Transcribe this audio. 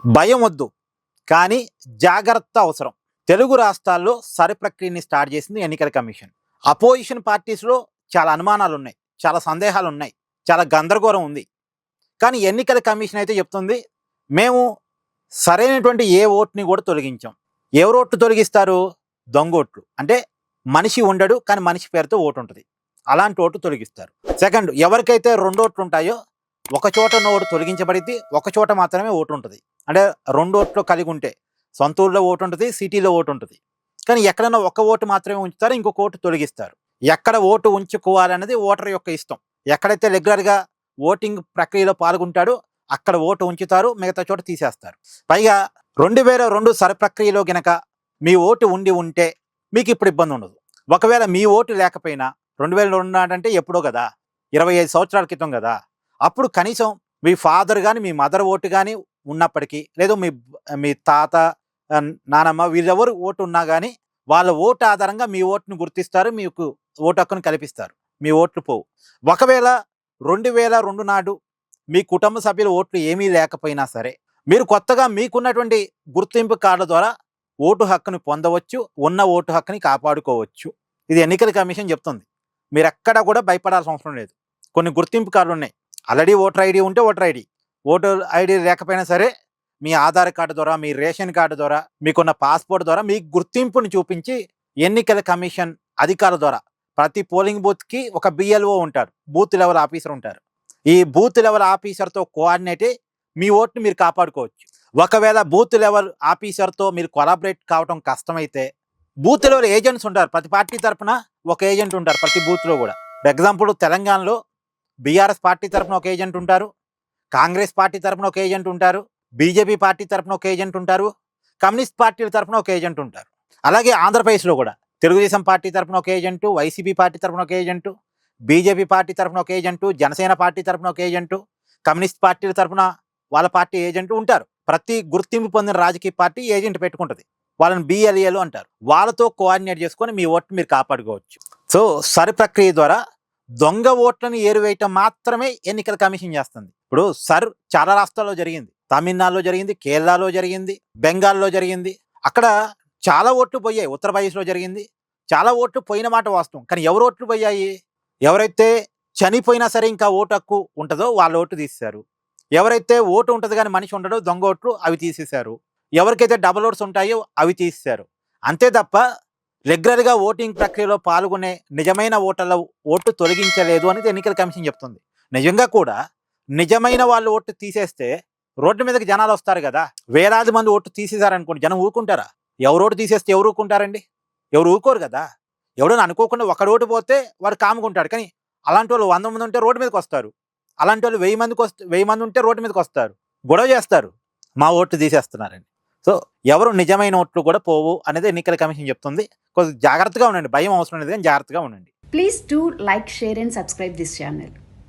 భయం వద్దు, కానీ జాగ్రత్త అవసరం. తెలుగు రాష్ట్రాల్లో సరి ప్రక్రియని స్టార్ట్ చేసింది ఎన్నికల కమిషన్. అపోజిషన్ పార్టీస్లో చాలా అనుమానాలు ఉన్నాయి, చాలా సందేహాలు ఉన్నాయి, చాలా గందరగోళం ఉంది. కానీ ఎన్నికల కమిషన్ అయితే చెప్తుంది, మేము సరైనటువంటి ఏ ఓటుని కూడా తొలగించాం. ఎవరు ఓట్లు తొలగిస్తారు? దొంగోట్లు. అంటే మనిషి ఉండడు, కానీ మనిషి పేరుతో ఓటు ఉంటుంది, అలాంటి ఓటు తొలగిస్తారు. సెకండ్, ఎవరికైతే 2 ఓట్లు ఉంటాయో ఒక చోట ఉన్న ఓటు తొలగించబడిద్ది, ఒక చోట మాత్రమే ఓటు ఉంటుంది. అంటే 2 ఓట్లు కలిగి ఉంటే సొంత ఊళ్ళో ఓటు ఉంటుంది, సిటీలో ఓటు ఉంటుంది. కానీ ఎక్కడైనా ఒక ఓటు మాత్రమే ఉంచుతారు, ఇంకొక ఓటు తొలగిస్తారు. ఎక్కడ ఓటు ఉంచుకోవాలనేది ఓటర్ యొక్క ఇష్టం. ఎక్కడైతే రెగ్యులర్గా ఓటింగ్ ప్రక్రియలో పాల్గొంటాడో అక్కడ ఓటు ఉంచుతారు, మిగతా చోట తీసేస్తారు. పైగా 2002 సరి ప్రక్రియలో గనక మీ ఓటు ఉంటే మీకు ఇప్పుడు ఇబ్బంది ఉండదు. ఒకవేళ మీ ఓటు లేకపోయినా 2002 అంటే ఎప్పుడో కదా, 25 సంవత్సరాల క్రితం కదా, అప్పుడు కనీసం మీ ఫాదర్ కానీ మీ మదర్ ఓటు కానీ ఉన్నప్పటికీ, లేదు మీ తాత నానమ్మ వీళ్ళెవరు ఓటు ఉన్నా కానీ వాళ్ళ ఓటు ఆధారంగా మీ ఓటును గుర్తిస్తారు, మీకు ఓటు హక్కును కల్పిస్తారు, మీ ఓట్లు పోవు. ఒకవేళ 2002 నాడు మీ కుటుంబ సభ్యుల ఓట్లు ఏమీ లేకపోయినా సరే, మీరు కొత్తగా మీకున్నటువంటి గుర్తింపు కార్డుల ద్వారా ఓటు హక్కుని పొందవచ్చు, ఉన్న ఓటు హక్కుని కాపాడుకోవచ్చు. ఇది ఎన్నికల కమిషన్ చెప్తుంది. మీరు ఎక్కడ కూడా భయపడాల్సిన అవసరం లేదు. కొన్ని గుర్తింపు కార్డులు ఉన్నాయి. ఆల్రెడీ ఓటర్ ఐడి ఉంటే ఓటర్ ఐడి లేకపోయినా సరే మీ ఆధార్ కార్డు ద్వారా, మీ రేషన్ కార్డు ద్వారా, మీకున్న పాస్పోర్ట్ ద్వారా మీ గుర్తింపుని చూపించి ఎన్నికల కమిషన్ అధికారుల ద్వారా ప్రతి పోలింగ్ బూత్కి ఒక బిఎల్ఓ ఉంటారు, బూత్ లెవెల్ ఆఫీసర్ ఉంటారు. ఈ బూత్ లెవెల్ ఆఫీసర్తో కోఆర్డినేట్ మీ ఓటుని మీరు కాపాడుకోవచ్చు. ఒకవేళ బూత్ లెవెల్ ఆఫీసర్తో మీరు కొలాబరేట్ కావడం కష్టమైతే బూత్ లెవెల్ ఏజెంట్స్ ఉంటారు. ప్రతి పార్టీ తరఫున ఒక ఏజెంట్ ఉంటారు ప్రతి బూత్లో కూడా. ఫర్ ఎగ్జాంపుల్ తెలంగాణలో బీఆర్ఎస్ పార్టీ తరఫున ఒక ఏజెంట్ ఉంటారు, కాంగ్రెస్ పార్టీ తరఫున ఒక ఏజెంట్ ఉంటారు, బీజేపీ పార్టీ తరఫున ఒక ఏజెంట్ ఉంటారు, కమ్యూనిస్ట్ పార్టీల తరఫున ఒక ఏజెంట్ ఉంటారు. అలాగే ఆంధ్రప్రదేశ్లో కూడా తెలుగుదేశం పార్టీ తరఫున ఒక ఏజెంటు, వైసీపీ పార్టీ తరఫున ఒక ఏజెంటు, బీజేపీ పార్టీ తరఫున ఒక ఏజెంటు, జనసేన పార్టీ తరఫున ఒక ఏజెంటు, కమ్యూనిస్ట్ పార్టీల తరఫున వాళ్ళ పార్టీ ఏజెంటు ఉంటారు. ప్రతి గుర్తింపు పొందిన రాజకీయ పార్టీ ఏజెంట్ పెట్టుకుంటుంది, వాళ్ళని బిఎల్ఏలు అంటారు. వాళ్ళతో కోఆర్డినేట్ చేసుకొని మీ ఓట్లు మీరు కాపాడుకోవచ్చు. సో సరి ప్రక్రియ ద్వారా దొంగ ఓట్లను ఏరువేయటం మాత్రమే ఎన్నికల కమిషన్ చేస్తుంది. ఇప్పుడు చాలా రాష్ట్రాల్లో జరిగింది, తమిళనాడులో జరిగింది, కేరళలో జరిగింది, బెంగాల్లో జరిగింది. అక్కడ చాలా ఓట్లు పోయాయి. ఉత్తరప్రదేశ్లో జరిగింది, చాలా ఓట్లు పోయిన మాట వాస్తవం. కానీ ఎవరు ఓట్లు పోయాయి? ఎవరైతే చనిపోయినా సరే ఇంకా ఓటు హక్కు ఉంటుందో వాళ్ళ ఓటు తీసేశారు. ఎవరైతే ఓటు ఉంటుంది కానీ మనిషి ఉండడో దొంగ ఓట్లు అవి తీసేశారు. ఎవరికైతే డబల్ ఓట్స్ ఉంటాయో అవి తీసేశారు. అంతే తప్ప రెగ్యులర్గా ఓటింగ్ ప్రక్రియలో పాల్గొనే నిజమైన ఓటర్ల ఓటు తొలగించలేదు అనేది ఎన్నికల కమిషన్ చెప్తుంది. నిజంగా కూడా నిజమైన వాళ్ళు ఓటు తీసేస్తే రోడ్డు మీదకి జనాలు వస్తారు కదా. వేలాది మంది ఓటు తీసేశారనుకోండి, జనం ఊరుకుంటారా? ఎవరు ఓటు తీసేస్తే ఎవరు ఊరుకుంటారండి? ఎవరు ఊరుకోరు కదా. ఎవడో అనుకోకుండా ఒక ఓటు పోతే వాడు కాముకుంటాడు. కానీ అలాంటి వాళ్ళు 100 మంది ఉంటే రోడ్డు మీదకి వస్తారు. అలాంటి వాళ్ళు 1000 మంది ఉంటే రోడ్డు మీదకి వస్తారు, గొడవ చేస్తారు, మా ఓట్లు తీసేస్తున్నారండి. సో ఎవరు నిజమైన ఓట్లు కూడా పోవు అనేది ఎన్నికల కమిషన్ చెప్తుంది. కొంచెం జాగ్రత్తగా ఉండండి. భయం అవసరం లేదు, కానీ జాగ్రత్తగా ఉండండి. Please do like, share and subscribe this channel.